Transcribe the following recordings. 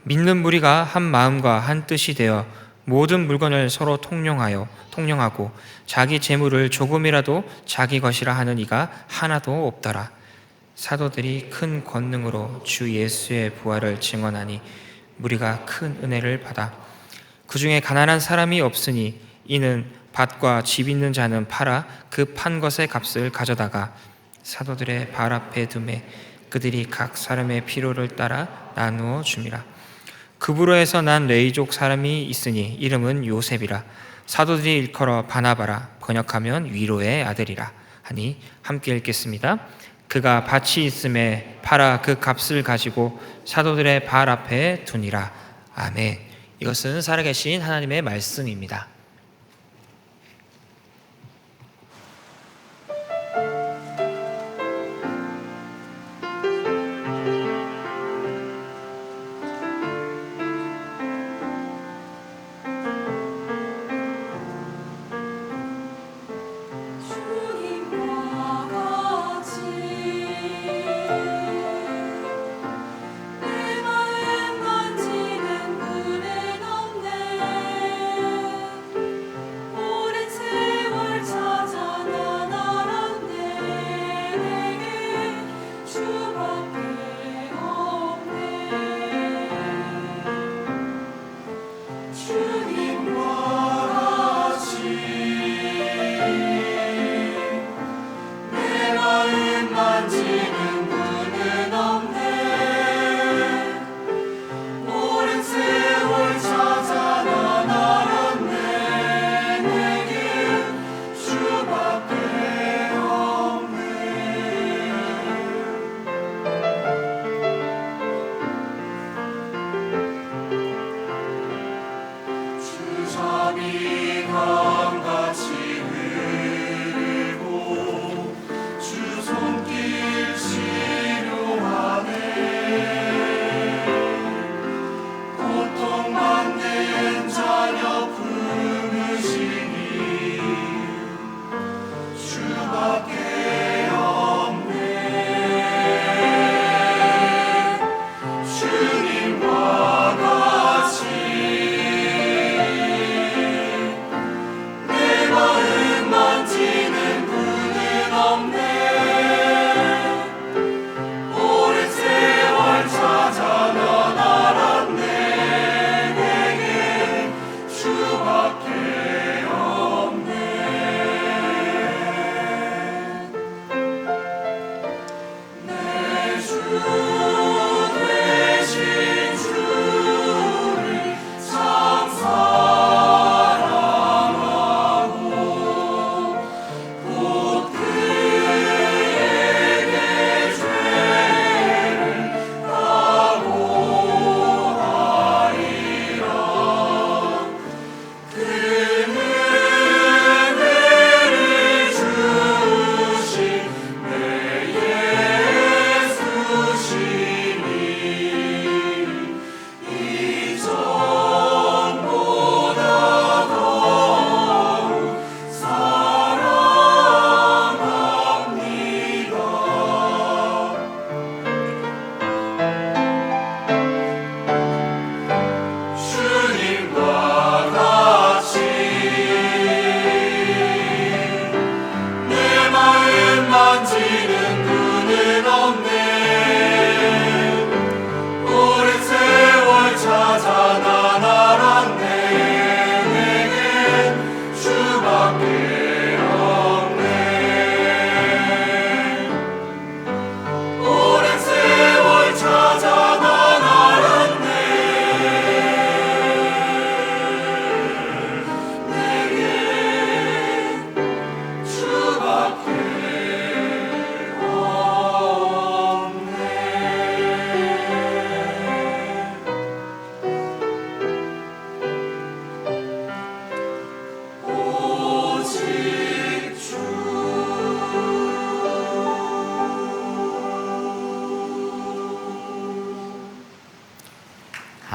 믿는 무리가 한 마음과 한 뜻이 되어 모든 물건을 서로 통용하고 자기 재물을 조금이라도 자기 것이라 하는 이가 하나도 없더라. 사도들이 큰 권능으로 주 예수의 부활을 증언하니 무리가 큰 은혜를 받아 그 중에 가난한 사람이 없으니 이는 밭과 집 있는 자는 팔아 그 판 것의 값을 가져다가 사도들의 발 앞에 두매 그들이 각 사람의 필요를 따라 나누어 줌이라. 그브로에서 난 레이족 사람이 있으니 이름은 요셉이라. 사도들이 일컬어 바나바라, 번역하면 위로의 아들이라 하니 함께 읽겠습니다. 그가 밭이 있음에 팔아 그 값을 가지고 사도들의 발 앞에 두니라. 아멘. 이것은 살아계신 하나님의 말씀입니다.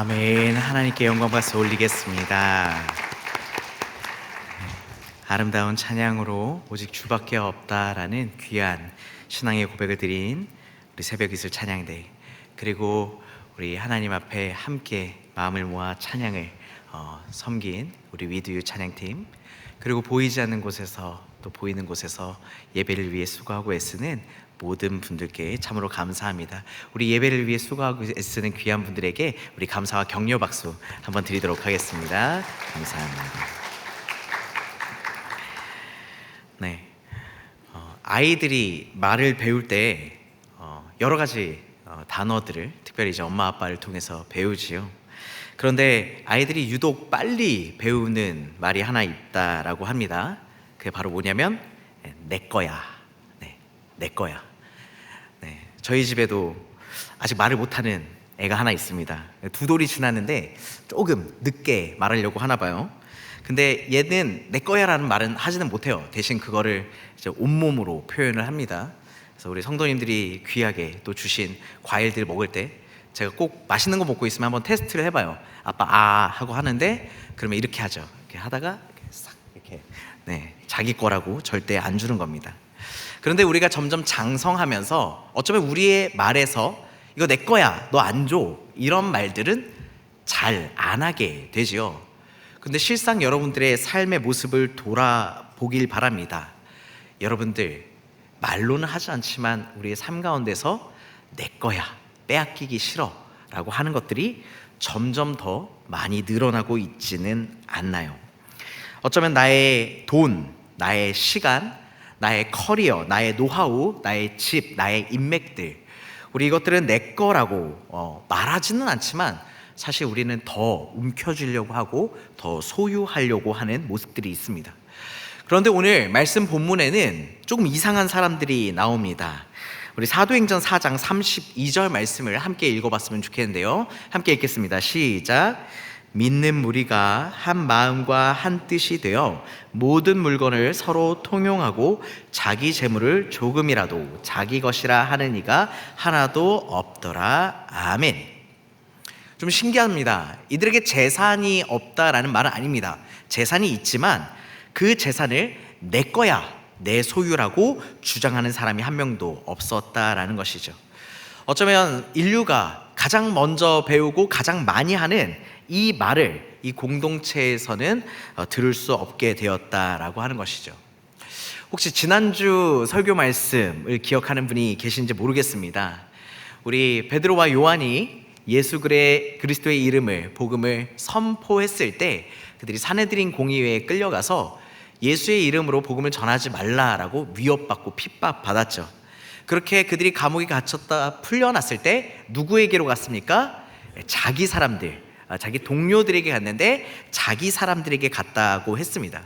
아멘. 하나님께 영광 박수 올리겠습니다. 아름다운 찬양으로 오직 주밖에 없다라는 귀한 신앙의 고백을 드린 우리 새벽 이슬 찬양대, 그리고 우리 하나님 앞에 함께 마음을 모아 찬양을 섬긴 우리 위드유 찬양팀, 그리고 보이지 않는 곳에서 또 보이는 곳에서 예배를 위해 수고하고 애쓰는 모든 분들께 참으로 감사합니다. 우리 예배를 위해 수고하고 애쓰는 귀한 분들에게 우리 감사와 격려 박수 한번 드리도록 하겠습니다. 감사합니다. 네, 아이들이 말을 배울 때 여러 가지 단어들을 특별히 이제 엄마 아빠를 통해서 배우지요. 그런데 아이들이 유독 빨리 배우는 말이 하나 있다라고 합니다. 그게 바로 뭐냐면 내 거야. 네, 내 거야. 네, 저희 집에도 아직 말을 못하는 애가 하나 있습니다. 2돌이 지났는데 조금 늦게 말하려고 하나 봐요. 근데 얘는 내 거야라는 말은 하지는 못해요. 대신 그거를 이제 온몸으로 표현을 합니다. 그래서 우리 성도님들이 귀하게 또 주신 과일들 먹을 때 제가 꼭 맛있는 거 먹고 있으면 한번 테스트를 해봐요. 아빠 아 하고 하는데 그러면 이렇게 하죠. 이렇게 하다가 이렇게 싹 이렇게 자기 거라고 절대 안 주는 겁니다. 그런데 우리가 점점 장성하면서 어쩌면 우리의 말에서 이거 내 거야 너 안 줘 이런 말들은 잘 안 하게 되지요. 근데 실상 여러분들의 삶의 모습을 돌아보길 바랍니다. 여러분들 말로는 하지 않지만 우리의 삶 가운데서 내 거야 빼앗기기 싫어 라고 하는 것들이 점점 더 많이 늘어나고 있지는 않나요? 어쩌면 나의 돈, 나의 시간, 나의 커리어, 나의 노하우, 나의 집, 나의 인맥들, 우리 이것들은 내 거라고 말하지는 않지만 사실 우리는 더 움켜쥐려고 하고 더 소유하려고 하는 모습들이 있습니다. 그런데 오늘 말씀 본문에는 조금 이상한 사람들이 나옵니다. 우리 사도행전 4장 32절 말씀을 함께 읽어봤으면 좋겠는데요. 함께 읽겠습니다. 시작. 믿는 무리가 한 마음과 한 뜻이 되어 모든 물건을 서로 통용하고 자기 재물을 조금이라도 자기 것이라 하는 이가 하나도 없더라. 아멘. 좀 신기합니다. 이들에게 재산이 없다라는 말은 아닙니다. 재산이 있지만 그 재산을 내 거야, 내 소유라고 주장하는 사람이 한 명도 없었다라는 것이죠. 어쩌면 인류가 가장 먼저 배우고 가장 많이 하는 이 말을 이 공동체에서는 들을 수 없게 되었다라고 하는 것이죠. 혹시 지난주 설교 말씀을 기억하는 분이 계신지 모르겠습니다. 우리 베드로와 요한이 예수 그리스도의 이름을 복음을 선포했을 때 그들이 사내들인 공의회에 끌려가서 예수의 이름으로 복음을 전하지 말라라고 위협받고 핍박받았죠. 그렇게 그들이 감옥에 갇혔다 풀려났을 때 누구에게로 갔습니까? 자기 사람들, 자기 동료들에게 갔는데 자기 사람들에게 갔다고 했습니다.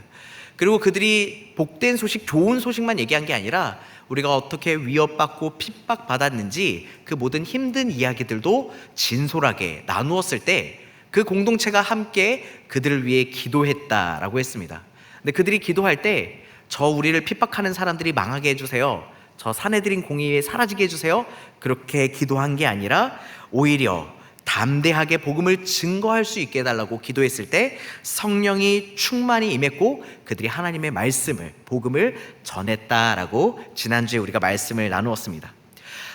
그리고 그들이 복된 소식, 좋은 소식만 얘기한 게 아니라 우리가 어떻게 위협받고 핍박받았는지 그 모든 힘든 이야기들도 진솔하게 나누었을 때 그 공동체가 함께 그들을 위해 기도했다라고 했습니다. 근데 그들이 기도할 때 저 우리를 핍박하는 사람들이 망하게 해주세요, 저 사내들인 공의에 사라지게 해주세요, 그렇게 기도한 게 아니라 오히려 담대하게 복음을 증거할 수 있게 해달라고 기도했을 때 성령이 충만히 임했고 그들이 하나님의 말씀을, 복음을 전했다라고 지난주에 우리가 말씀을 나누었습니다.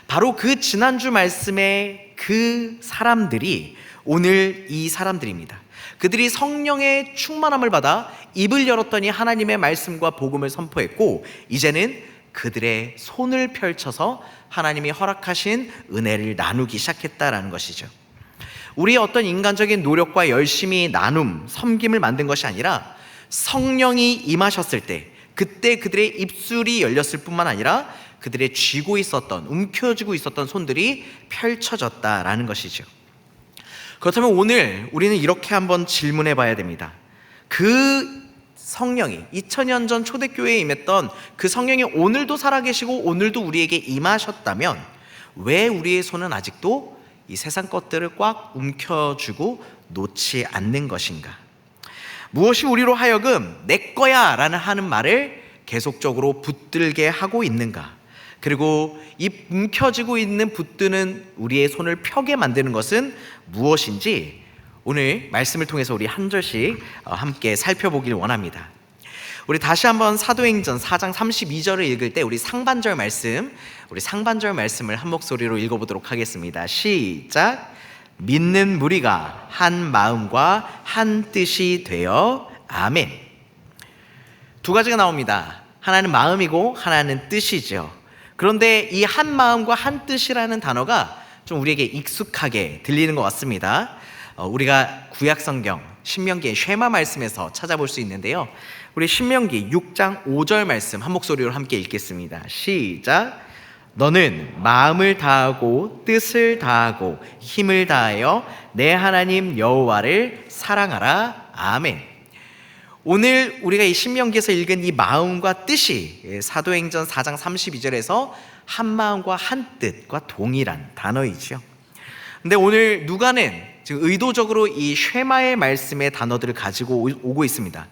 바로 그 지난주 말씀의 그 사람들이 오늘 이 사람들입니다. 그들이 성령의 충만함을 받아 입을 열었더니 하나님의 말씀과 복음을 선포했고 이제는 그들의 손을 펼쳐서 하나님이 허락하신 은혜를 나누기 시작했다라는 것이죠. 우리의 어떤 인간적인 노력과 열심히 나눔, 섬김을 만든 것이 아니라 성령이 임하셨을 때 그때 그들의 입술이 열렸을 뿐만 아니라 그들의 쥐고 있었던, 움켜쥐고 있었던 손들이 펼쳐졌다라는 것이죠. 그렇다면 오늘 우리는 이렇게 한번 질문해 봐야 됩니다. 그 성령이 2000년 전 초대교회에 임했던 그 성령이 오늘도 살아계시고 오늘도 우리에게 임하셨다면 왜 우리의 손은 아직도 이 세상 것들을 꽉 움켜쥐고 놓지 않는 것인가? 무엇이 우리로 하여금 내 거야 라는 하는 말을 계속적으로 붙들게 하고 있는가? 그리고 이 움켜쥐고 있는 붙드는 우리의 손을 펴게 만드는 것은 무엇인지 오늘 말씀을 통해서 우리 한 절씩 함께 살펴보길 원합니다. 우리 다시 한번 사도행전 4장 32절을 읽을 때 우리 상반절 말씀을 한 목소리로 읽어보도록 하겠습니다. 시작. 믿는 무리가 한 마음과 한 뜻이 되어 아멘. 두 가지가 나옵니다. 하나는 마음이고 하나는 뜻이죠. 그런데 이 한 마음과 한 뜻이라는 단어가 좀 우리에게 익숙하게 들리는 것 같습니다. 우리가 구약성경 신명기의 쉐마 말씀에서 찾아볼 수 있는데요. 우리 신명기 6장 5절 말씀 한 목소리로 함께 읽겠습니다. 시작. 너는 마음을 다하고 뜻을 다하고 힘을 다하여 내 하나님 여호와를 사랑하라. 아멘. 오늘 우리가 이 신명기에서 읽은 이 마음과 뜻이 사도행전 4장 32절에서 한 마음과 한 뜻과 동일한 단어이죠. 근데 오늘 누가는 지금 의도적으로 이 쉐마의 말씀의 단어들을 가지고 오고 있습니다.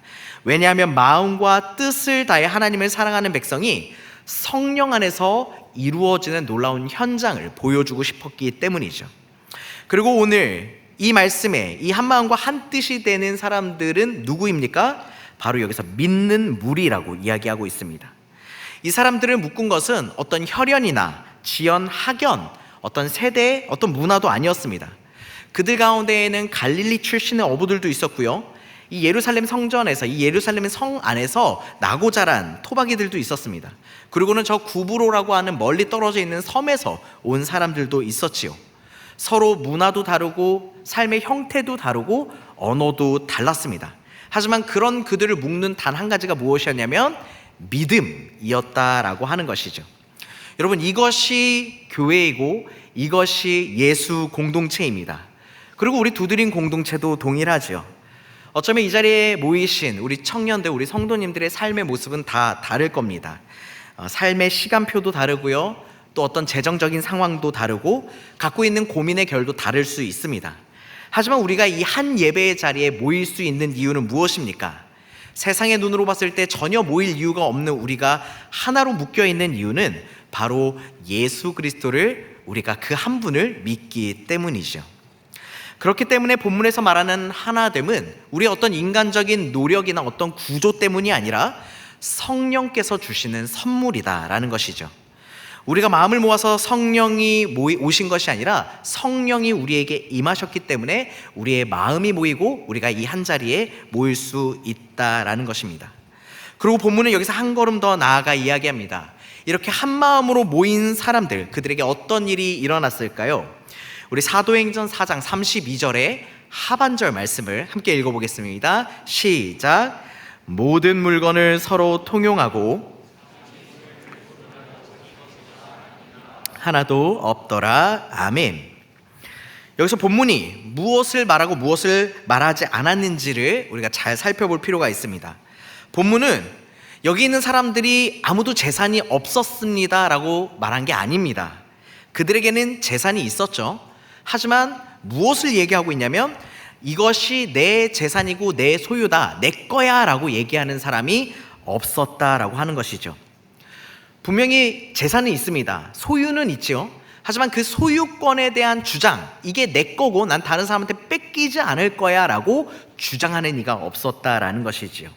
왜냐하면 마음과 뜻을 다해 하나님을 사랑하는 백성이 성령 안에서 이루어지는 놀라운 현장을 보여주고 싶었기 때문이죠. 그리고 오늘 이 말씀에 이 한 마음과 한 뜻이 되는 사람들은 누구입니까? 바로 여기서 믿는 무리라고 이야기하고 있습니다. 이 사람들을 묶은 것은 어떤 혈연이나 지연, 학연, 어떤 세대, 어떤 문화도 아니었습니다. 그들 가운데에는 갈릴리 출신의 어부들도 있었고요. 이 예루살렘 성전에서, 이 예루살렘 성 안에서 나고 자란 토박이들도 있었습니다. 그리고는 저 구브로라고 하는 멀리 떨어져 있는 섬에서 온 사람들도 있었지요. 서로 문화도 다르고 삶의 형태도 다르고 언어도 달랐습니다. 하지만 그런 그들을 묶는 단 한 가지가 무엇이었냐면 믿음이었다라고 하는 것이죠. 여러분, 이것이 교회이고 이것이 예수 공동체입니다. 그리고 우리 두드림 공동체도 동일하죠. 어쩌면 이 자리에 모이신 우리 청년들, 우리 성도님들의 삶의 모습은 다 다를 겁니다. 삶의 시간표도 다르고요, 또 어떤 재정적인 상황도 다르고 갖고 있는 고민의 결도 다를 수 있습니다. 하지만 우리가 이 한 예배의 자리에 모일 수 있는 이유는 무엇입니까? 세상의 눈으로 봤을 때 전혀 모일 이유가 없는 우리가 하나로 묶여 있는 이유는 바로 예수 그리스도를, 우리가 그 한 분을 믿기 때문이죠. 그렇기 때문에 본문에서 말하는 하나됨은 우리의 어떤 인간적인 노력이나 어떤 구조 때문이 아니라 성령께서 주시는 선물이다라는 것이죠. 우리가 마음을 모아서 성령이 오신 것이 아니라 성령이 우리에게 임하셨기 때문에 우리의 마음이 모이고 우리가 이 한 자리에 모일 수 있다라는 것입니다. 그리고 본문은 여기서 한 걸음 더 나아가 이야기합니다. 이렇게 한 마음으로 모인 사람들, 그들에게 어떤 일이 일어났을까요? 우리 사도행전 4장 32절의 하반절 말씀을 함께 읽어보겠습니다. 시작. 모든 물건을 서로 통용하고 하나도 없더라. 아멘. 여기서 본문이 무엇을 말하고 무엇을 말하지 않았는지를 우리가 잘 살펴볼 필요가 있습니다. 본문은 여기 있는 사람들이 아무도 재산이 없었습니다 라고 말한 게 아닙니다. 그들에게는 재산이 있었죠. 하지만 무엇을 얘기하고 있냐면 이것이 내 재산이고 내 소유다, 내 거야 라고 얘기하는 사람이 없었다라고 하는 것이죠. 분명히 재산은 있습니다. 소유는 있지요. 하지만 그 소유권에 대한 주장, 이게 내 거고 난 다른 사람한테 뺏기지 않을 거야 라고 주장하는 이가 없었다라는 것이지요.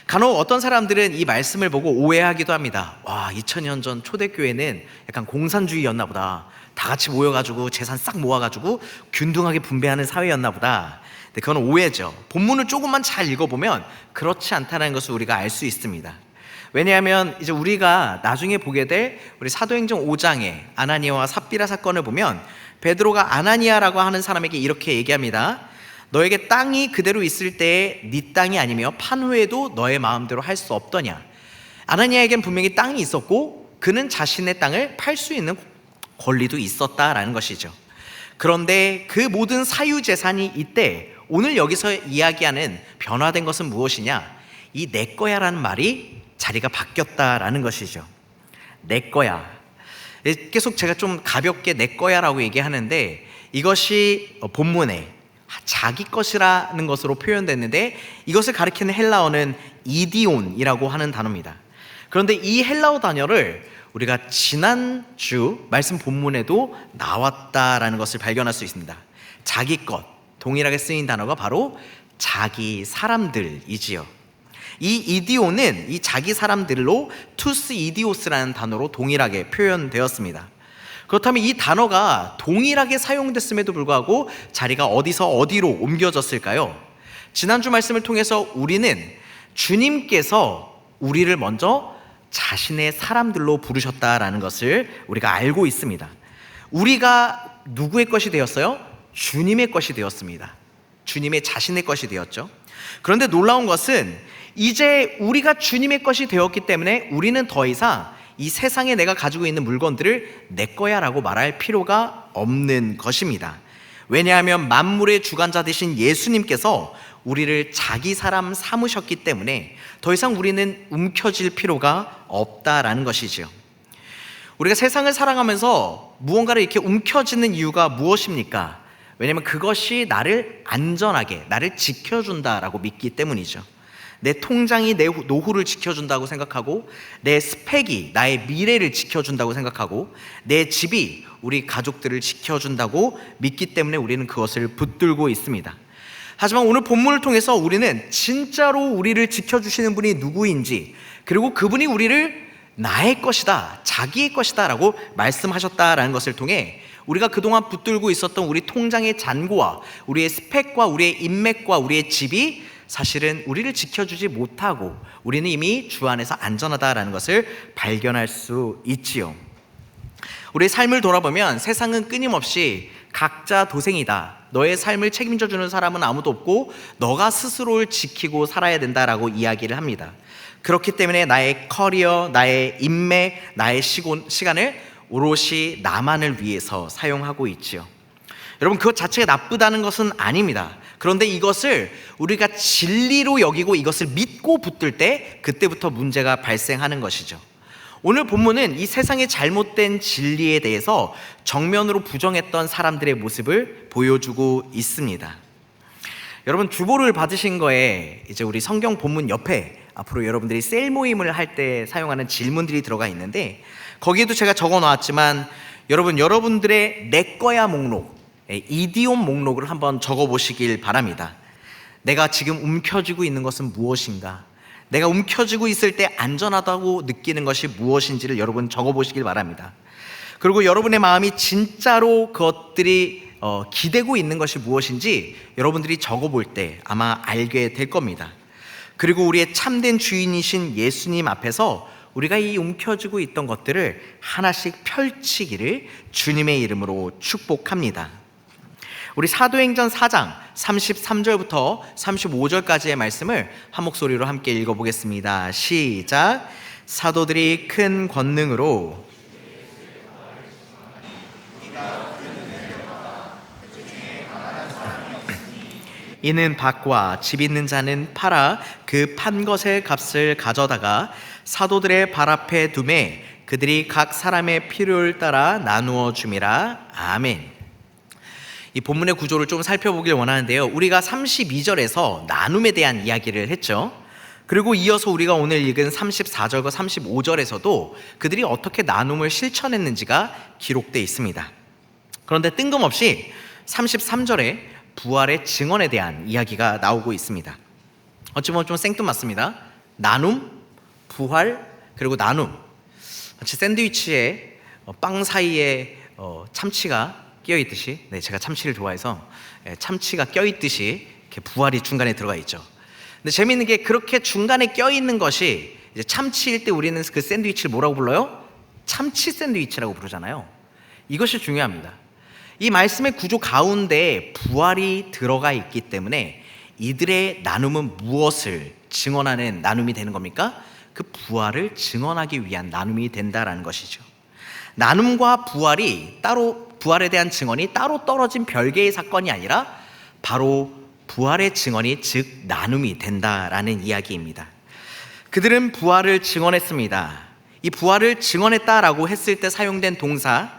간혹 어떤 사람들은 이 말씀을 보고 오해하기도 합니다. 와, 2000년 전 초대교회는 약간 공산주의였나 보다. 다 같이 모여가지고 재산 싹 모아가지고 균등하게 분배하는 사회였나 보다. 근데 그건 오해죠. 본문을 조금만 잘 읽어보면 그렇지 않다는 것을 우리가 알 수 있습니다. 왜냐하면 이제 우리가 나중에 보게 될 우리 사도행전 5장에 아나니아와 삽비라 사건을 보면 베드로가 아나니아라고 하는 사람에게 이렇게 얘기합니다. 너에게 땅이 그대로 있을 때에 네 땅이 아니며 판 후에도 너의 마음대로 할 수 없더냐. 아나니아에겐 분명히 땅이 있었고 그는 자신의 땅을 팔 수 있는 권리도 있었다라는 것이죠. 그런데 그 모든 사유재산이 이때 오늘 여기서 이야기하는 변화된 것은 무엇이냐? 이 내 거야라는 말이 자리가 바뀌었다라는 것이죠. 내 거야. 계속 제가 좀 가볍게 내 거야라고 얘기하는데 이것이 본문에 자기 것이라는 것으로 표현됐는데 이것을 가리키는 헬라어는 이디온이라고 하는 단어입니다. 그런데 이 헬라어 단어를 우리가 지난주 말씀 본문에도 나왔다라는 것을 발견할 수 있습니다. 자기 것, 동일하게 쓰인 단어가 바로 자기 사람들이지요. 이 이디오는 이 자기 사람들로 투스 이디오스라는 단어로 동일하게 표현되었습니다. 그렇다면 이 단어가 동일하게 사용됐음에도 불구하고 자리가 어디서 어디로 옮겨졌을까요? 지난주 말씀을 통해서 우리는 주님께서 우리를 먼저 자신의 사람들로 부르셨다라는 것을 우리가 알고 있습니다. 우리가 누구의 것이 되었어요? 주님의 것이 되었습니다. 주님의 자신의 것이 되었죠. 그런데 놀라운 것은 이제 우리가 주님의 것이 되었기 때문에 우리는 더 이상 이 세상에 내가 가지고 있는 물건들을 내 거야 라고 말할 필요가 없는 것입니다. 왜냐하면 만물의 주관자 되신 예수님께서 우리를 자기 사람 삼으셨기 때문에 더 이상 우리는 움켜질 필요가 없다라는 것이죠. 우리가 세상을 살아가면서 무언가를 이렇게 움켜쥐는 이유가 무엇입니까? 왜냐하면 그것이 나를 안전하게, 나를 지켜준다라고 믿기 때문이죠. 내 통장이 내 노후를 지켜준다고 생각하고, 내 스펙이 나의 미래를 지켜준다고 생각하고, 내 집이 우리 가족들을 지켜준다고 믿기 때문에 우리는 그것을 붙들고 있습니다. 하지만 오늘 본문을 통해서 우리는 진짜로 우리를 지켜주시는 분이 누구인지, 그리고 그분이 우리를 나의 것이다, 자기의 것이다 라고 말씀하셨다라는 것을 통해 우리가 그동안 붙들고 있었던 우리 통장의 잔고와 우리의 스펙과 우리의 인맥과 우리의 집이 사실은 우리를 지켜주지 못하고 우리는 이미 주 안에서 안전하다라는 것을 발견할 수 있지요. 우리의 삶을 돌아보면 세상은 끊임없이 각자 도생이다, 너의 삶을 책임져 주는 사람은 아무도 없고 너가 스스로를 지키고 살아야 된다라고 이야기를 합니다. 그렇기 때문에 나의 커리어, 나의 인맥, 나의 시간을 오롯이 나만을 위해서 사용하고 있지요. 여러분, 그것 자체가 나쁘다는 것은 아닙니다. 그런데 이것을 우리가 진리로 여기고 이것을 믿고 붙들 때 그때부터 문제가 발생하는 것이죠. 오늘 본문은 이 세상의 잘못된 진리에 대해서 정면으로 부정했던 사람들의 모습을 보여주고 있습니다. 여러분, 주보를 받으신 거에 이제 우리 성경 본문 옆에 앞으로 여러분들이 셀 모임을 할 때 사용하는 질문들이 들어가 있는데, 거기에도 제가 적어 놓았지만 여러분들의 내 거야 목록, 이디옴 목록을 한번 적어 보시길 바랍니다. 내가 지금 움켜쥐고 있는 것은 무엇인가? 내가 움켜쥐고 있을 때 안전하다고 느끼는 것이 무엇인지를 여러분 적어 보시길 바랍니다. 그리고 여러분의 마음이 진짜로 그것들이 기대고 있는 것이 무엇인지 여러분들이 적어 볼 때 아마 알게 될 겁니다. 그리고 우리의 참된 주인이신 예수님 앞에서 우리가 이 움켜쥐고 있던 것들을 하나씩 펼치기를 주님의 이름으로 축복합니다. 우리 사도행전 4장 33절부터 35절까지의 말씀을 한 목소리로 함께 읽어보겠습니다. 시작. 사도들이 큰 권능으로 이는 밭과 집 있는 자는 팔아 그 판 것의 값을 가져다가 사도들의 발 앞에 두매 그들이 각 사람의 필요를 따라 나누어 줌이라. 아멘. 이 본문의 구조를 좀 살펴보길 원하는데요, 우리가 32절에서 나눔에 대한 이야기를 했죠. 그리고 이어서 우리가 오늘 읽은 34절과 35절에서도 그들이 어떻게 나눔을 실천했는지가 기록되어 있습니다. 그런데 뜬금없이 33절에 부활의 증언에 대한 이야기가 나오고 있습니다. 어찌 보면 좀 생뚱맞습니다. 나눔, 부활, 그리고 나눔. 마치 샌드위치에 빵 사이에 참치가 껴있듯이, 제가 참치를 좋아해서 참치가 껴있듯이 이렇게 부활이 중간에 들어가 있죠. 근데 재미있는 게 그렇게 중간에 껴있는 것이 이제 참치일 때 우리는 그 샌드위치를 뭐라고 불러요? 참치 샌드위치라고 부르잖아요. 이것이 중요합니다. 이 말씀의 구조 가운데 부활이 들어가 있기 때문에 이들의 나눔은 무엇을 증언하는 나눔이 되는 겁니까? 그 부활을 증언하기 위한 나눔이 된다라는 것이죠. 나눔과 부활이 따로, 부활에 대한 증언이 따로 떨어진 별개의 사건이 아니라 바로 부활의 증언이 즉 나눔이 된다라는 이야기입니다. 그들은 부활을 증언했습니다. 이 부활을 증언했다라고 했을 때 사용된 동사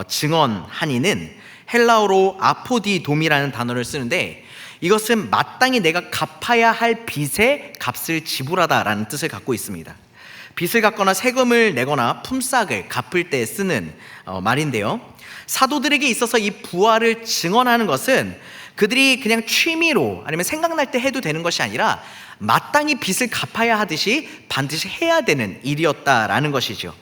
증언하니는 헬라어로 아포디돔이라는 단어를 쓰는데, 이것은 마땅히 내가 갚아야 할 빚의 값을 지불하다라는 뜻을 갖고 있습니다. 빚을 갚거나 세금을 내거나 품삯을 갚을 때 쓰는 말인데요, 사도들에게 있어서 이 부활을 증언하는 것은 그들이 그냥 취미로 아니면 생각날 때 해도 되는 것이 아니라 마땅히 빚을 갚아야 하듯이 반드시 해야 되는 일이었다라는 것이죠.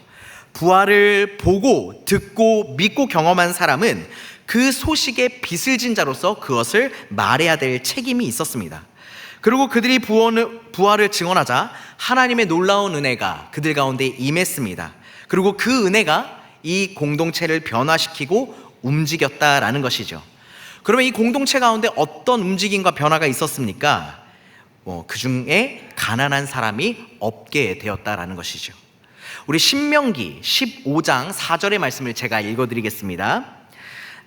부활을 보고 듣고 믿고 경험한 사람은 그 소식에 빚을 진 자로서 그것을 말해야 될 책임이 있었습니다. 그리고 그들이 부활을 증언하자 하나님의 놀라운 은혜가 그들 가운데 임했습니다. 그리고 그 은혜가 이 공동체를 변화시키고 움직였다라는 것이죠. 그러면 이 공동체 가운데 어떤 움직임과 변화가 있었습니까? 그 중에 가난한 사람이 없게 되었다라는 것이죠. 우리 신명기 15장 4절의 말씀을 제가 읽어드리겠습니다.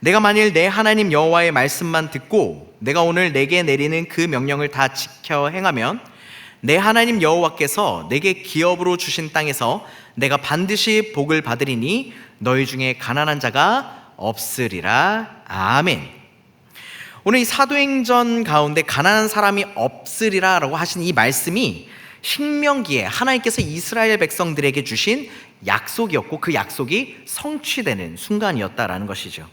내가 만일 내 하나님 여호와의 말씀만 듣고 내가 오늘 내게 내리는 그 명령을 다 지켜 행하면 내 하나님 여호와께서 내게 기업으로 주신 땅에서 내가 반드시 복을 받으리니 너희 중에 가난한 자가 없으리라. 아멘. 오늘 이 사도행전 가운데 가난한 사람이 없으리라 라고 하신 이 말씀이 신명기에 하나님께서 이스라엘 백성들에게 주신 약속이었고 그 약속이 성취되는 순간이었다라는 것이죠.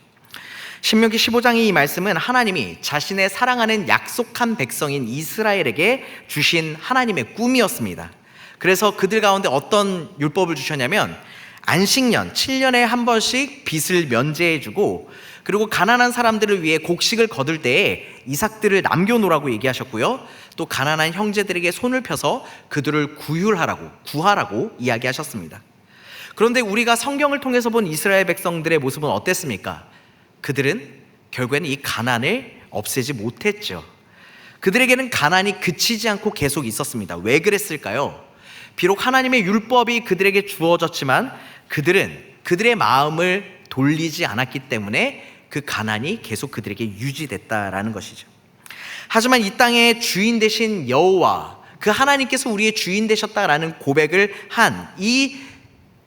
신명기 15장의 이 말씀은 하나님이 자신의 사랑하는 약속한 백성인 이스라엘에게 주신 하나님의 꿈이었습니다. 그래서 그들 가운데 어떤 율법을 주셨냐면 안식년 7년에 한 번씩 빚을 면제해주고 그리고 가난한 사람들을 위해 곡식을 거둘 때에 이삭들을 남겨놓으라고 얘기하셨고요. 또 가난한 형제들에게 손을 펴서 그들을 구하라고 이야기하셨습니다. 그런데 우리가 성경을 통해서 본 이스라엘 백성들의 모습은 어땠습니까? 그들은 결국에는 이 가난을 없애지 못했죠. 그들에게는 가난이 그치지 않고 계속 있었습니다. 왜 그랬을까요? 비록 하나님의 율법이 그들에게 주어졌지만 그들은 그들의 마음을 돌리지 않았기 때문에 그 가난이 계속 그들에게 유지됐다라는 것이죠. 하지만 이 땅의 주인 되신 여호와, 그 하나님께서 우리의 주인 되셨다라는 고백을 한 이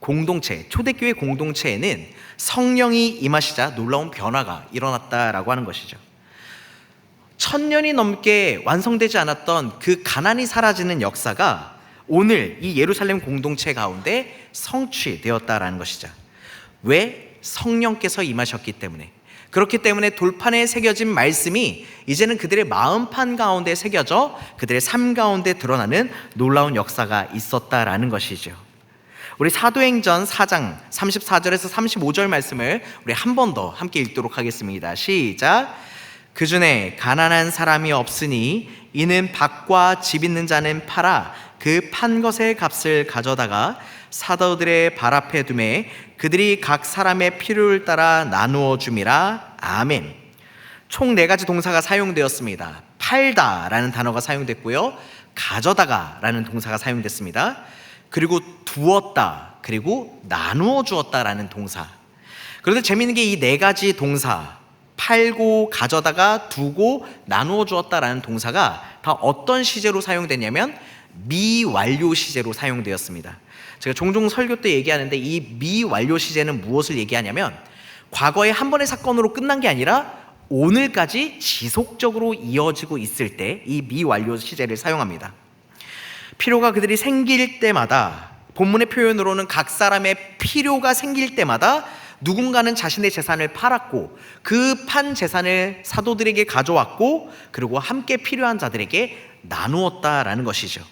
공동체, 초대교회 공동체에는 성령이 임하시자 놀라운 변화가 일어났다라고 하는 것이죠. 1000년이 넘게 완성되지 않았던 그 가난이 사라지는 역사가 오늘 이 예루살렘 공동체 가운데 성취되었다라는 것이죠. 왜? 성령께서 임하셨기 때문에. 그렇기 때문에 돌판에 새겨진 말씀이 이제는 그들의 마음판 가운데 새겨져 그들의 삶 가운데 드러나는 놀라운 역사가 있었다라는 것이죠. 우리 사도행전 4장 34절에서 35절 말씀을 우리 한 번 더 함께 읽도록 하겠습니다. 시작. 그중에 가난한 사람이 없으니 이는 밭과 집 있는 자는 팔아 그 판 것의 값을 가져다가 사도들의 발 앞에 두매 그들이 각 사람의 필요를 따라 나누어 줌이라. 아멘. 총 4가지 동사가 사용되었습니다. 팔다라는 단어가 사용됐고요, 가져다가라는 동사가 사용됐습니다. 그리고 두었다, 그리고 나누어 주었다라는 동사. 그런데 재미있는 게 이 4가지 동사, 팔고 가져다가 두고 나누어 주었다라는 동사가 다 어떤 시제로 사용됐냐면 미완료 시제로 사용되었습니다. 제가 종종 설교 때 얘기하는데 이 미완료 시제는 무엇을 얘기하냐면 과거의 한 번의 사건으로 끝난 게 아니라 오늘까지 지속적으로 이어지고 있을 때 이 미완료 시제를 사용합니다. 필요가 그들이 생길 때마다, 본문의 표현으로는 각 사람의 필요가 생길 때마다 누군가는 자신의 재산을 팔았고 그 판 재산을 사도들에게 가져왔고 그리고 함께 필요한 자들에게 나누었다라는 것이죠.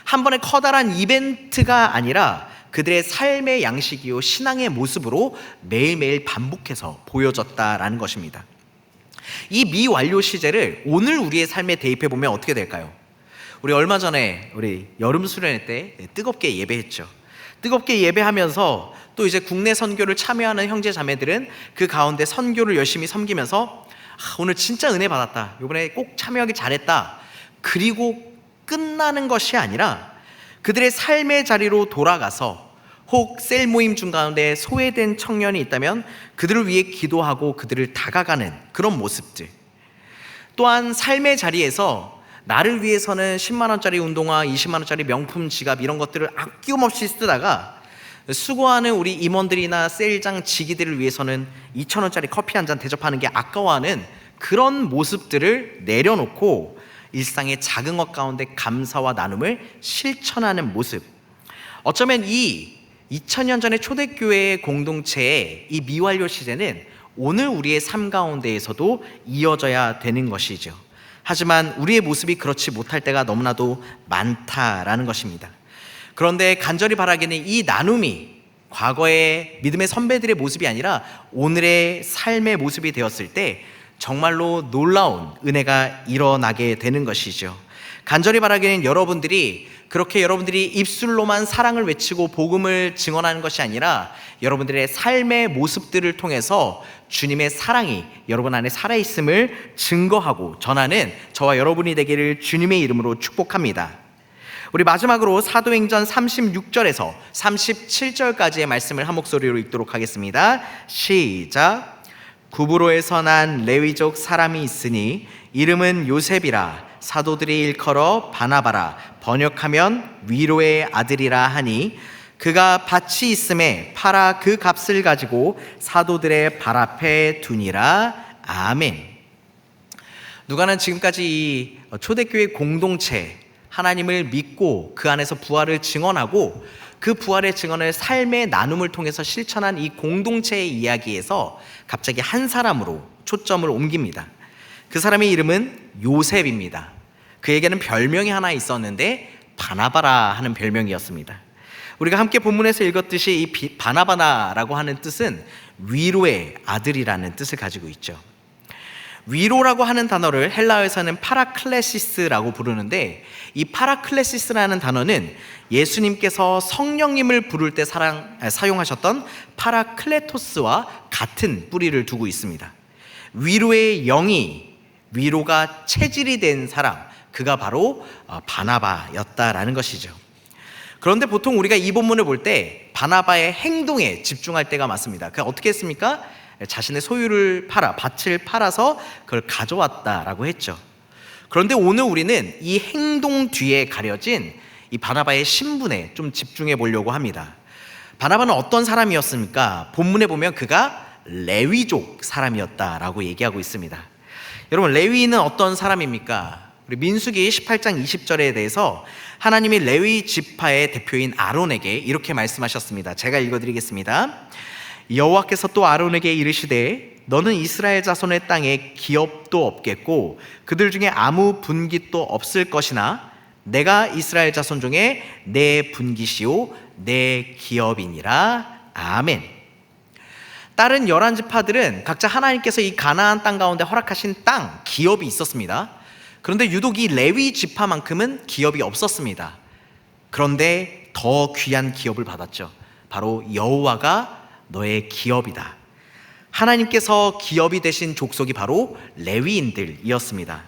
한 번의 커다란 이벤트가 아니라 그들의 삶의 양식이요 신앙의 모습으로 매일매일 반복해서 보여졌다라는 것입니다. 이 미완료 시제를 오늘 우리의 삶에 대입해 보면 어떻게 될까요? 우리 얼마 전에 우리 여름 수련회 때 뜨겁게 예배했죠. 뜨겁게 예배하면서 또 이제 국내 선교를 참여하는 형제 자매들은 그 가운데 선교를 열심히 섬기면서 오늘 진짜 은혜 받았다, 이번에 꼭 참여하기 잘했다, 그리고 끝나는 것이 아니라 그들의 삶의 자리로 돌아가서 혹 셀 모임 중 가운데 소외된 청년이 있다면 그들을 위해 기도하고 그들을 다가가는 그런 모습들, 또한 삶의 자리에서 나를 위해서는 10만원짜리 운동화, 20만원짜리 명품 지갑 이런 것들을 아낌없이 쓰다가 수고하는 우리 임원들이나 셀장 지기들을 위해서는 2,000원짜리 커피 한 잔 대접하는 게 아까워하는 그런 모습들을 내려놓고 일상의 작은 것 가운데 감사와 나눔을 실천하는 모습. 어쩌면 이 2000년 전의 초대교회의 공동체의 이 미완료 시제는 오늘 우리의 삶 가운데에서도 이어져야 되는 것이죠. 하지만 우리의 모습이 그렇지 못할 때가 너무나도 많다라는 것입니다. 그런데 간절히 바라기는 이 나눔이 과거의 믿음의 선배들의 모습이 아니라 오늘의 삶의 모습이 되었을 때 정말로 놀라운 은혜가 일어나게 되는 것이죠. 간절히 바라기는 여러분들이 입술로만 사랑을 외치고 복음을 증언하는 것이 아니라 여러분들의 삶의 모습들을 통해서 주님의 사랑이 여러분 안에 살아있음을 증거하고 전하는 저와 여러분이 되기를 주님의 이름으로 축복합니다. 우리 마지막으로 사도행전 36절에서 37절까지의 말씀을 한 목소리로 읽도록 하겠습니다. 시작. 구브로에서 난 레위족 사람이 있으니 이름은 요셉이라 사도들이 일컬어 바나바라 번역하면 위로의 아들이라 하니 그가 밭이 있음에 팔아 그 값을 가지고 사도들의 발 앞에 두니라. 아멘. 누가는 지금까지 이 초대교회 공동체 하나님을 믿고 그 안에서 부활을 증언하고 그 부활의 증언을 삶의 나눔을 통해서 실천한 이 공동체의 이야기에서 갑자기 한 사람으로 초점을 옮깁니다. 그 사람의 이름은 요셉입니다. 그에게는 별명이 하나 있었는데 바나바라 하는 별명이었습니다. 우리가 함께 본문에서 읽었듯이 이 바나바라고 하는 뜻은 위로의 아들이라는 뜻을 가지고 있죠. 위로라고 하는 단어를 헬라어에서는 파라클레시스라고 부르는데 이 파라클레시스라는 단어는 예수님께서 성령님을 부를 때 사용하셨던 파라클레토스와 같은 뿌리를 두고 있습니다. 위로의 영이 위로가 체질이 된 사람, 그가 바로 바나바였다라는 것이죠. 그런데 보통 우리가 이 본문을 볼 때 바나바의 행동에 집중할 때가 많습니다. 그가 어떻게 했습니까? 자신의 소유를 밭을 팔아서 그걸 가져왔다라고 했죠. 그런데 오늘 우리는 이 행동 뒤에 가려진 이 바나바의 신분에 좀 집중해 보려고 합니다. 바나바는 어떤 사람이었습니까? 본문에 보면 그가 레위족 사람이었다라고 얘기하고 있습니다. 여러분, 레위인은 어떤 사람입니까? 우리 민수기 18장 20절에 대해서 하나님이 레위 지파의 대표인 아론에게 이렇게 말씀하셨습니다. 제가 읽어드리겠습니다. 여호와께서 또 아론에게 이르시되 너는 이스라엘 자손의 땅에 기업도 없겠고 그들 중에 아무 분깃도 없을 것이나 내가 이스라엘 자손 중에 내 분깃이요 내 기업이니라. 아멘. 다른 11지파들은 각자 하나님께서 이 가나안 땅 가운데 허락하신 땅, 기업이 있었습니다. 그런데 유독 이 레위 지파만큼은 기업이 없었습니다. 그런데 더 귀한 기업을 받았죠. 바로 여호와가 너의 기업이다. 하나님께서 기업이 되신 족속이 바로 레위인들이었습니다.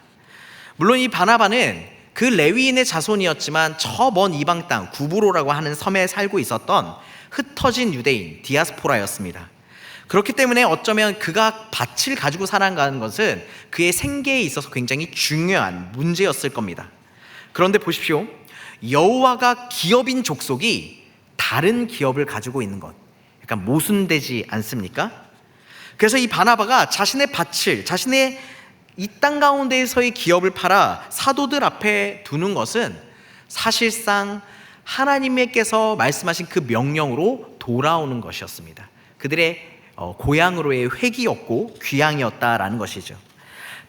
물론 이 바나바는 그 레위인의 자손이었지만 저 먼 이방 땅 구브로라고 하는 섬에 살고 있었던 흩어진 유대인 디아스포라였습니다. 그렇기 때문에 어쩌면 그가 밭을 가지고 살아가는 것은 그의 생계에 있어서 굉장히 중요한 문제였을 겁니다. 그런데 보십시오. 여호와가 기업인 족속이 다른 기업을 가지고 있는 것, 약간 모순되지 않습니까? 그래서 이 바나바가 자신의 밭을, 자신의 이 땅 가운데에서의 기업을 팔아 사도들 앞에 두는 것은 사실상 하나님께서 말씀하신 그 명령으로 돌아오는 것이었습니다. 그들의 고향으로의 회기였고 귀향이었다라는 것이죠.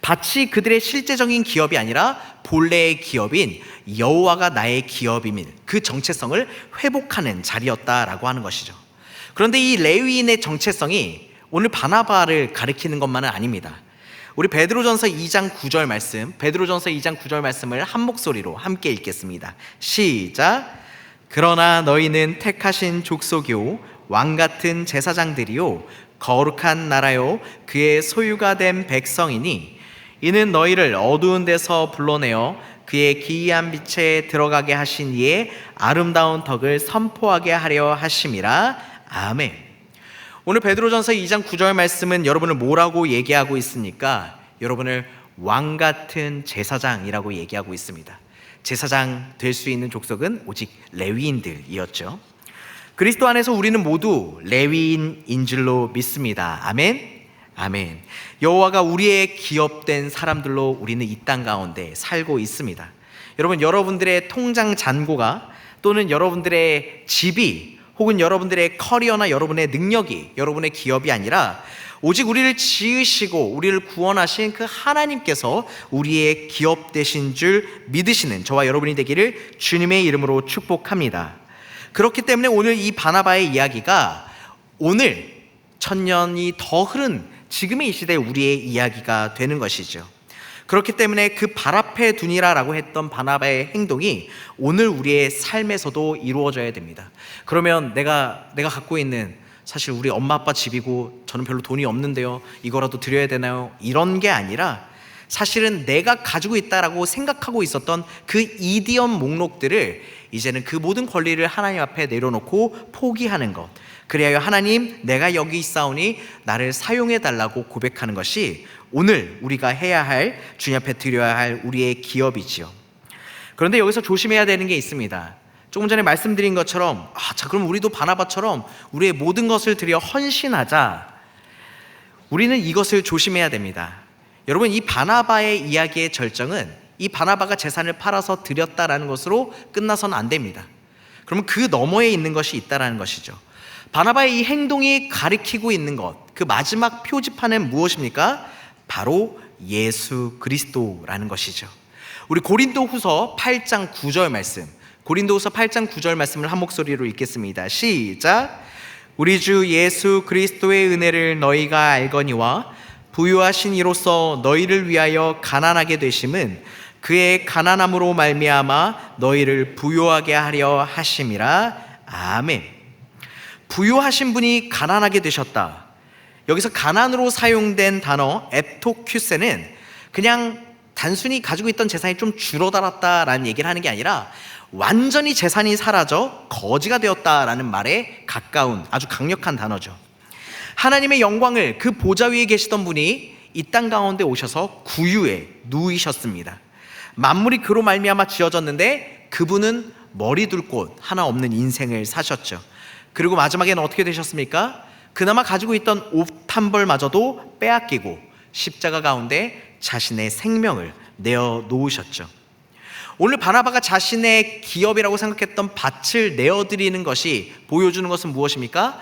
밭이 그들의 실제적인 기업이 아니라 본래의 기업인 여호와가 나의 기업임인 그 정체성을 회복하는 자리였다라고 하는 것이죠. 그런데 이 레위인의 정체성이 오늘 바나바를 가리키는 것만은 아닙니다. 우리 베드로전서 2장 9절 말씀, 베드로전서 2장 9절 말씀을 한 목소리로 함께 읽겠습니다. 시작. 그러나 너희는 택하신 족속이요 왕같은 제사장들이요 거룩한 나라요 그의 소유가 된 백성이니 이는 너희를 어두운 데서 불러내어 그의 기이한 빛에 들어가게 하신 이의 아름다운 덕을 선포하게 하려 하심이라. 아멘. 오늘 베드로전서 2장 9절 말씀은 여러분을 뭐라고 얘기하고 있습니까? 여러분을 왕같은 제사장이라고 얘기하고 있습니다. 제사장 될 수 있는 족속은 오직 레위인들이었죠. 그리스도 안에서 우리는 모두 레위인인 줄로 믿습니다. 아멘. 아멘. 여호와가 우리의 기업된 사람들로 우리는 이 땅 가운데 살고 있습니다. 여러분, 여러분들의 통장 잔고가 또는 여러분들의 집이 혹은 여러분들의 커리어나 여러분의 능력이 여러분의 기업이 아니라 오직 우리를 지으시고 우리를 구원하신 그 하나님께서 우리의 기업 되신 줄 믿으시는 저와 여러분이 되기를 주님의 이름으로 축복합니다. 그렇기 때문에 오늘 이 바나바의 이야기가 오늘 천년이 더 흐른 지금의 이 시대 우리의 이야기가 되는 것이죠. 그렇기 때문에 그 발 앞에 두니라라고 했던 바나바의 행동이 오늘 우리의 삶에서도 이루어져야 됩니다. 그러면 내가 갖고 있는, 사실 우리 엄마 아빠 집이고 저는 별로 돈이 없는데요, 이거라도 드려야 되나요? 이런 게 아니라 사실은 내가 가지고 있다라고 생각하고 있었던 그 이디엄 목록들을 이제는 그 모든 권리를 하나님 앞에 내려놓고 포기하는 것, 그리하여 하나님, 내가 여기 있사오니 나를 사용해 달라고 고백하는 것이 오늘 우리가 해야 할, 주님 앞에 드려야 할 우리의 기업이지요. 그런데 여기서 조심해야 되는 게 있습니다. 조금 전에 말씀드린 것처럼 자, 그럼 우리도 바나바처럼 우리의 모든 것을 드려 헌신하자. 우리는 이것을 조심해야 됩니다. 여러분, 이 바나바의 이야기의 절정은 이 바나바가 재산을 팔아서 드렸다라는 것으로 끝나서는 안 됩니다. 그러면 그 너머에 있는 것이 있다라는 것이죠. 바나바의 이 행동이 가리키고 있는 것, 그 마지막 표지판은 무엇입니까? 바로 예수 그리스도라는 것이죠. 우리 고린도후서 8장 9절 말씀, 고린도후서 8장 9절 말씀을 한 목소리로 읽겠습니다. 시작. 우리 주 예수 그리스도의 은혜를 너희가 알거니와 부유하신 이로써 너희를 위하여 가난하게 되심은 그의 가난함으로 말미암아 너희를 부유하게 하려 하심이라. 아멘. 부유하신 분이 가난하게 되셨다. 여기서 가난으로 사용된 단어 앱토큐세는 그냥 단순히 가지고 있던 재산이 좀 줄어들었다라는 얘기를 하는 게 아니라 완전히 재산이 사라져 거지가 되었다라는 말에 가까운 아주 강력한 단어죠. 하나님의 영광을, 그 보좌 위에 계시던 분이 이 땅 가운데 오셔서 구유에 누이셨습니다. 만물이 그로 말미암아 지어졌는데 그분은 머리 둘 곳 하나 없는 인생을 사셨죠. 그리고 마지막에는 어떻게 되셨습니까? 그나마 가지고 있던 옷 한 벌마저도 빼앗기고 십자가 가운데 자신의 생명을 내어 놓으셨죠. 오늘 바나바가 자신의 기업이라고 생각했던 밭을 내어드리는 것이 보여주는 것은 무엇입니까?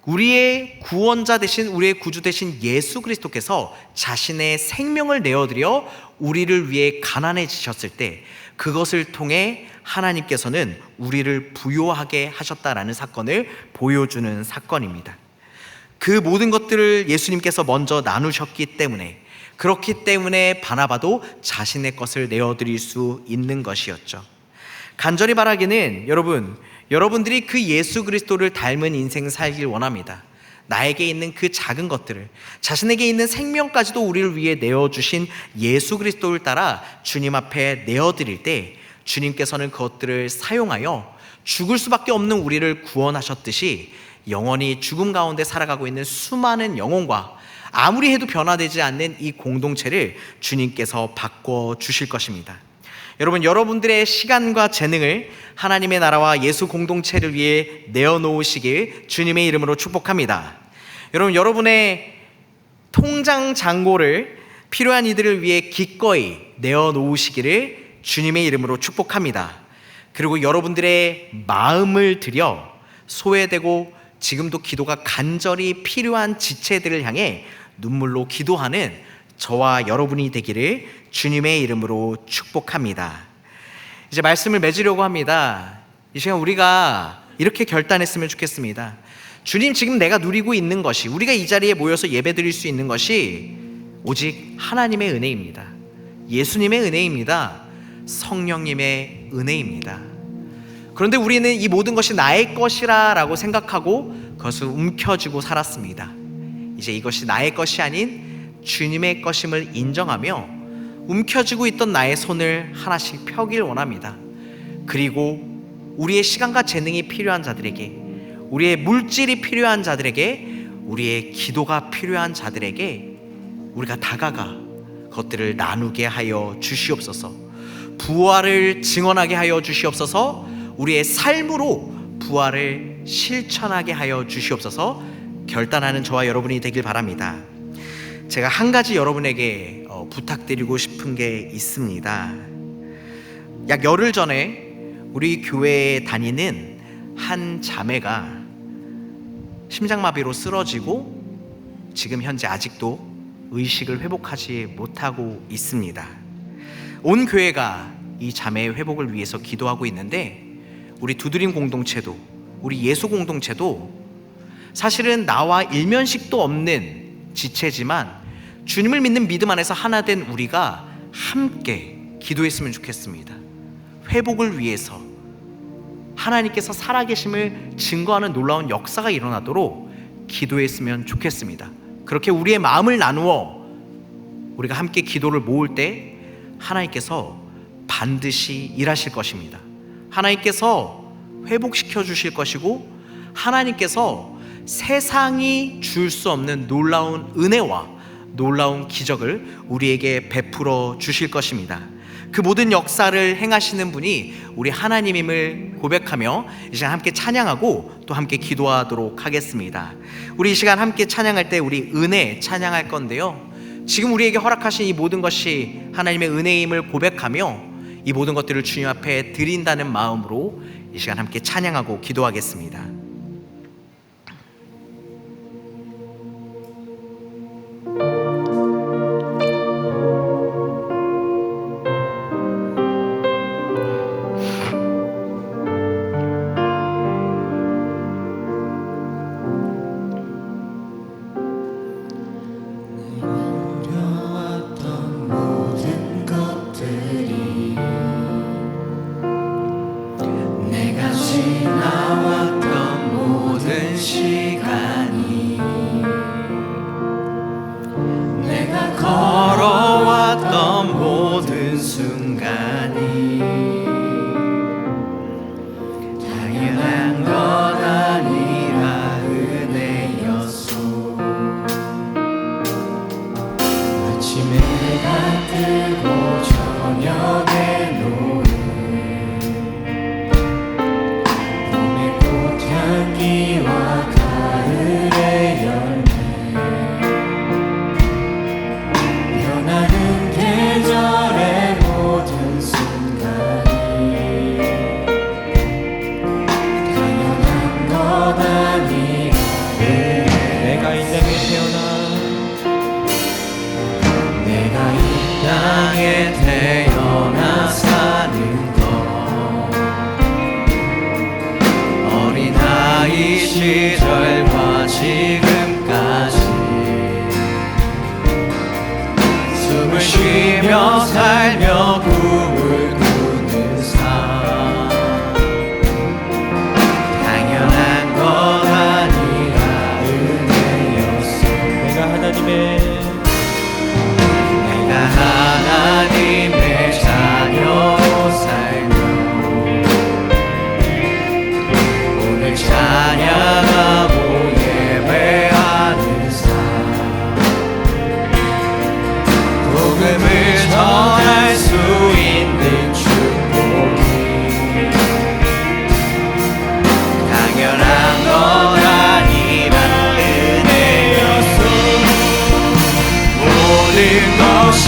우리의 구원자 되신, 우리의 구주 되신 예수 그리스도께서 자신의 생명을 내어드려 우리를 위해 가난해지셨을 때 그것을 통해 하나님께서는 우리를 부요하게 하셨다라는 사건을 보여주는 사건입니다. 그 모든 것들을 예수님께서 먼저 나누셨기 때문에, 그렇기 때문에 바나바도 자신의 것을 내어드릴 수 있는 것이었죠. 간절히 바라기는 여러분들이 그 예수 그리스도를 닮은 인생 살길 원합니다. 나에게 있는 그 작은 것들을, 자신에게 있는 생명까지도 우리를 위해 내어주신 예수 그리스도를 따라 주님 앞에 내어드릴 때 주님께서는 그것들을 사용하여 죽을 수밖에 없는 우리를 구원하셨듯이 영원히 죽음 가운데 살아가고 있는 수많은 영혼과 아무리 해도 변화되지 않는 이 공동체를 주님께서 바꿔주실 것입니다. 여러분들의 시간과 재능을 하나님의 나라와 예수 공동체를 위해 내어놓으시길 주님의 이름으로 축복합니다. 여러분의 통장 잔고를 필요한 이들을 위해 기꺼이 내어놓으시기를 주님의 이름으로 축복합니다. 그리고 여러분들의 마음을 들여 소외되고 지금도 기도가 간절히 필요한 지체들을 향해 눈물로 기도하는 저와 여러분이 되기를 주님의 이름으로 축복합니다. 이제 말씀을 맺으려고 합니다. 이 시간 우리가 이렇게 결단했으면 좋겠습니다. 주님, 지금 내가 누리고 있는 것이, 우리가 이 자리에 모여서 예배드릴 수 있는 것이 오직 하나님의 은혜입니다. 예수님의 은혜입니다. 성령님의 은혜입니다. 그런데 우리는 이 모든 것이 나의 것이라 라고 생각하고 그것을 움켜쥐고 살았습니다. 이제 이것이 나의 것이 아닌 주님의 것임을 인정하며 움켜쥐고 있던 나의 손을 하나씩 펴길 원합니다. 그리고 우리의 시간과 재능이 필요한 자들에게, 우리의 물질이 필요한 자들에게, 우리의 기도가 필요한 자들에게 우리가 다가가 그것들을 나누게 하여 주시옵소서. 부활을 증언하게 하여 주시옵소서. 우리의 삶으로 부활을 실천하게 하여 주시옵소서. 결단하는 저와 여러분이 되길 바랍니다. 제가 한 가지 여러분에게 부탁드리고 싶은 게 있습니다. 약 열흘 전에 우리 교회에 다니는 한 자매가 심장마비로 쓰러지고 지금 현재 아직도 의식을 회복하지 못하고 있습니다. 온 교회가 이 자매의 회복을 위해서 기도하고 있는데 우리 두드림 공동체도, 우리 예수 공동체도 사실은 나와 일면식도 없는 지체지만 주님을 믿는 믿음 안에서 하나 된 우리가 함께 기도했으면 좋겠습니다. 회복을 위해서 하나님께서 살아계심을 증거하는 놀라운 역사가 일어나도록 기도했으면 좋겠습니다. 그렇게 우리의 마음을 나누어 우리가 함께 기도를 모을 때 하나님께서 반드시 일하실 것입니다. 하나님께서 회복시켜 주실 것이고, 하나님께서 세상이 줄 수 없는 놀라운 은혜와 놀라운 기적을 우리에게 베풀어 주실 것입니다. 그 모든 역사를 행하시는 분이 우리 하나님임을 고백하며 이 시간 함께 찬양하고 또 함께 기도하도록 하겠습니다. 우리 이 시간 함께 찬양할 때 우리 은혜 찬양할 건데요, 지금 우리에게 허락하신 이 모든 것이 하나님의 은혜임을 고백하며 이 모든 것들을 주님 앞에 드린다는 마음으로 이 시간 함께 찬양하고 기도하겠습니다. 시절과 지금까지 숨을 쉬며 살며 꿈을 꾸는 삶, 당연한 것 아니라 은혜였어. 내가 하나님의 자녀로 살며 오늘 찬양하고 예배하는 삶, 복음을 전할 수 있는 축복이 당연한 것 아니라 은혜였소. 모든 것이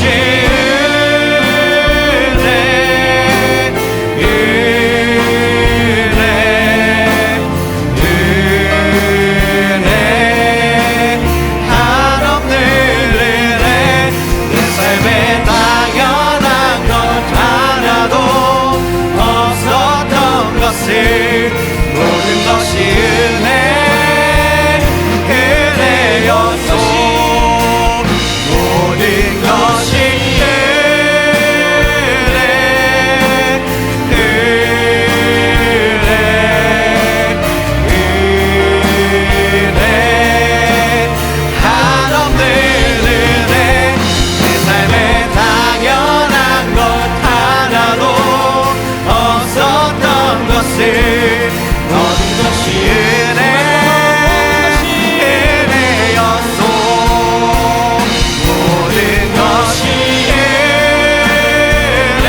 모든 것이 은혜, 은혜였소. 모든 것이 은혜, 은혜, 은혜, 한없는 은혜. 내 삶에 당연한 것 하나도 없었던 것을 모든 것이 은혜, 은혜였소. 모든 것이 은혜,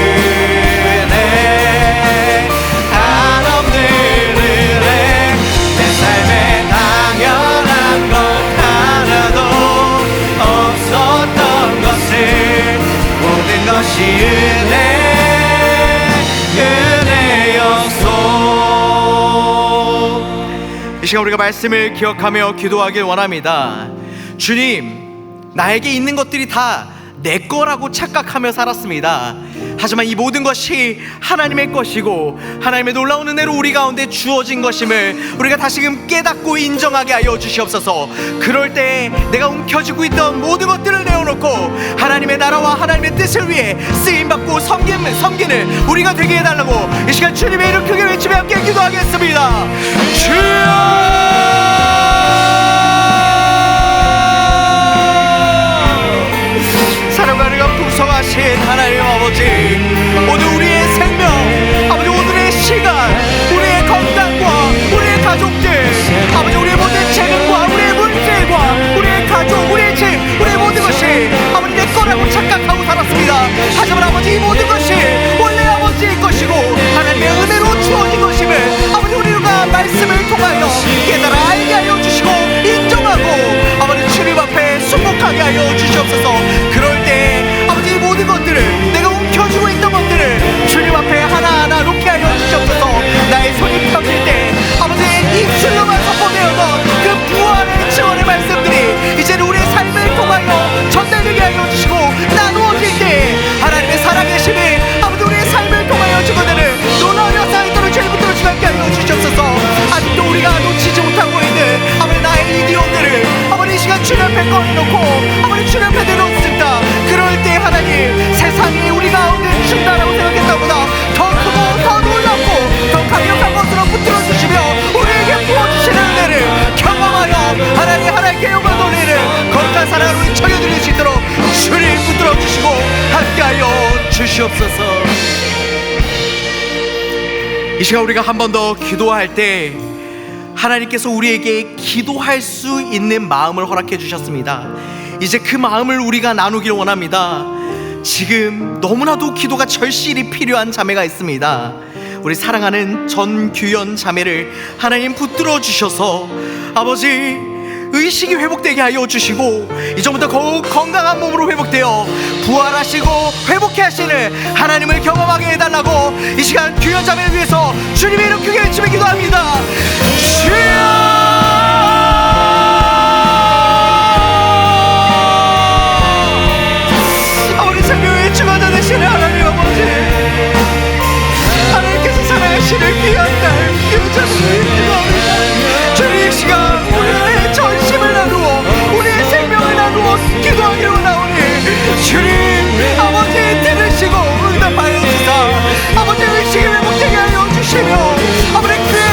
은혜, 은혜, 한없는 은혜. 내 삶에 당연한 것 하나도 없었던 것을 모든 것이 은혜, 은혜였소. 이 시간 우리가 말씀을 기억하며 기도하길 원합니다. 주님, 나에게 있는 것들이 다 내 거라고 착각하며 살았습니다. 하지만 이 모든 것이 하나님의 것이고 하나님의 놀라운 은혜로 우리 가운데 주어진 것임을 우리가 다시금 깨닫고 인정하게 하여 주시옵소서. 그럴 때 내가 움켜쥐고 있던 모든 것들을 내어놓고 하나님의 나라와 하나님의 뜻을 위해 쓰임받고 섬기는 우리가 되게 해달라고 이 시간 주님의 이름 크게 외치며 함께 기도하겠습니다. 주여! 사랑과 풍성하신 하나님 아버지, 오늘 우리의 생명, 아버지 오늘의 시간, 우리의 건강과 우리의 가족들, 아버지 우리의 모든 재능과 우리의 물질과 우리의 가족, 우리의 집, 우리의 모든 것이 아버지 내 거라고 착각하고 살았습니다. 하지만 아버지 이 모든 것이 원래 아버지의 것이고 하나님의 은혜로 주어진 것임을 아버지 우리가 말씀을 통하여 깨달아 알게 하여 주시고 인정하고 아버지 주님 앞에 순복하게 하여 주시옵소서. 그럴 때 아버지 이 모든 것들을 내가 움켜쥐고 있던 것들을 주님 앞에 하나하나 놓게 하여 주시옵소서. 나의 손이 펴질 때 아버지 입술로만 선포되었던 그 부활의 증언의 말씀들이 이제는 우리의 삶을 통하여 전달되게 하여 주시고 나누어질 때 하나님의 살아계심이 아버지 우리의 삶을 통하여 주거든을 놀라운 역사를 또는 죄를 붙들어 주게 하여 주시옵소서. 아직도 우리가 놓치지 못하고 있는 아버지 나의 이디온들을 아버지 이 시간 주님 앞에 꺼내놓고 아버지 주님 앞에 내놓습니다. 그럴 때 하나님 세상이 우리 가운데 준다라고 생각했던 보다 더 크고 더 놀랍고 더 강력한 것으로 붙들어 주시며 우리에게 부어주시는 은혜를 경험하여 하나님께 영광 돌리는 거룩한 사랑을 우리 청해드릴 수 있도록 주님 붙들어 주시고 함께하여 주시옵소서. 이 시간 우리가 한 번 더 기도할 때 하나님께서 우리에게 기도할 수 있는 마음을 허락해 주셨습니다. 이제 그 마음을 우리가 나누기를 원합니다. 지금 너무나도 기도가 절실히 필요한 자매가 있습니다. 우리 사랑하는 전규현 자매를 하나님 붙들어 주셔서 아버지 의식이 회복되게 하여 주시고 이전부터 더욱 건강한 몸으로 회복되어 부활하시고 회복해 하시는 하나님을 경험하게 해달라고 이 시간 규현 자매를 위해서 주님의 이름 크게 외치며 기도합니다. 주여! 생명의 주관자 되시는 하나님 아버지, 하나님께서 살아계시는 귀한 날 규현자매를 기도합니다. 주님 이 시간 우리의 전심을 나누어 우리의 생명을 나누어 기도하기를 원하오니 주님 아버지 들으시고 응답하여 주사 아버지 의식이 회복되게 하여 주시며 아버지 그의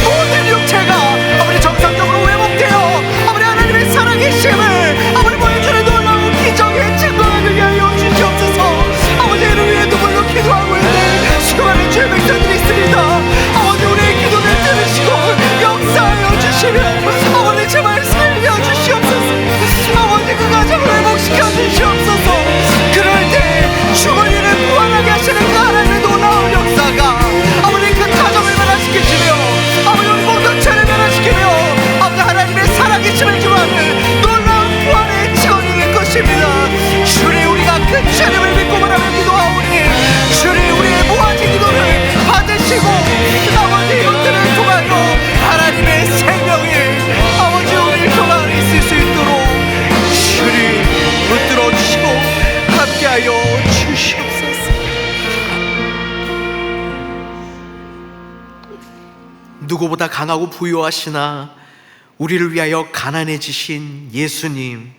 모든 육체가 아버지 정상적으로 회복되어 아버지 하나님의 살아계심을 아버지 보여주는 놀라운 기적의 증거가 되게 하여 주시옵소서. 아버지를 위해 눈물로 기도하고 있는 수많은 주의 백성들이 있습니다. 아버지 우리의 기도를 들으시고 역사하여 주시며 아버지 제발 살려주시옵소서. 아버지 그 가정을 회복시켜 주시옵소서. 그럴 때 죽은 이를 부활하게 하시는 그 하나님의 놀라운 역사가 아버지 그 가정을 변화시키시며 아버지 우리 공동체를 변화시키며 아버지 하나님의 살아계심을 주하는 놀라운 부활의 증언이 될 것입니다. 주님 우리가 그 주님을 믿고 바라며 기도하오니 주님 우리의 모아진 기도를 받으시고 아버지 이것들을 통하여 하나님의 생명을 아버지 우리를 통하여 있을 수 있도록 주님 붙들어 주시고 함께하여 주시옵소서. 누구보다 강하고 부유하시나 우리를 위하여 가난해지신 예수님,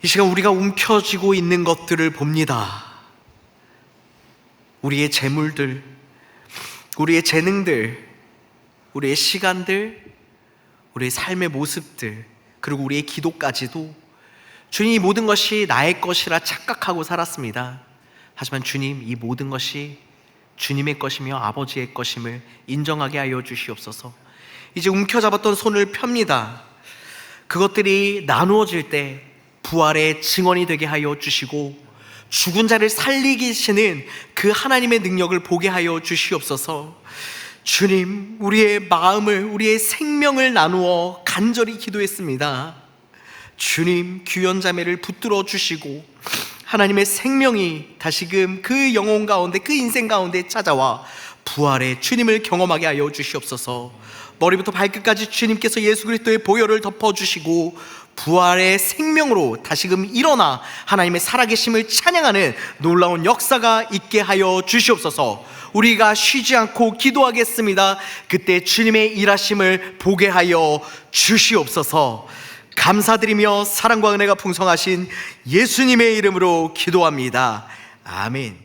이 시간 우리가 움켜쥐고 있는 것들을 봅니다. 우리의 재물들, 우리의 재능들, 우리의 시간들, 우리의 삶의 모습들, 그리고 우리의 기도까지도 주님 이 모든 것이 나의 것이라 착각하고 살았습니다. 하지만 주님 이 모든 것이 주님의 것이며 아버지의 것임을 인정하게 하여 주시옵소서. 이제 움켜잡았던 손을 펴니다. 그것들이 나누어질 때 부활의 증언이 되게 하여 주시고 죽은 자를 살리시는 그 하나님의 능력을 보게 하여 주시옵소서. 주님 우리의 마음을 우리의 생명을 나누어 간절히 기도했습니다. 주님 규현 자매를 붙들어 주시고 하나님의 생명이 다시금 그 영혼 가운데 그 인생 가운데 찾아와 부활의 주님을 경험하게 하여 주시옵소서. 머리부터 발끝까지 주님께서 예수 그리스도의 보혈을 덮어주시고 부활의 생명으로 다시금 일어나 하나님의 살아계심을 찬양하는 놀라운 역사가 있게 하여 주시옵소서. 우리가 쉬지 않고 기도하겠습니다. 그때 주님의 일하심을 보게 하여 주시옵소서. 감사드리며 사랑과 은혜가 풍성하신 예수님의 이름으로 기도합니다. 아멘.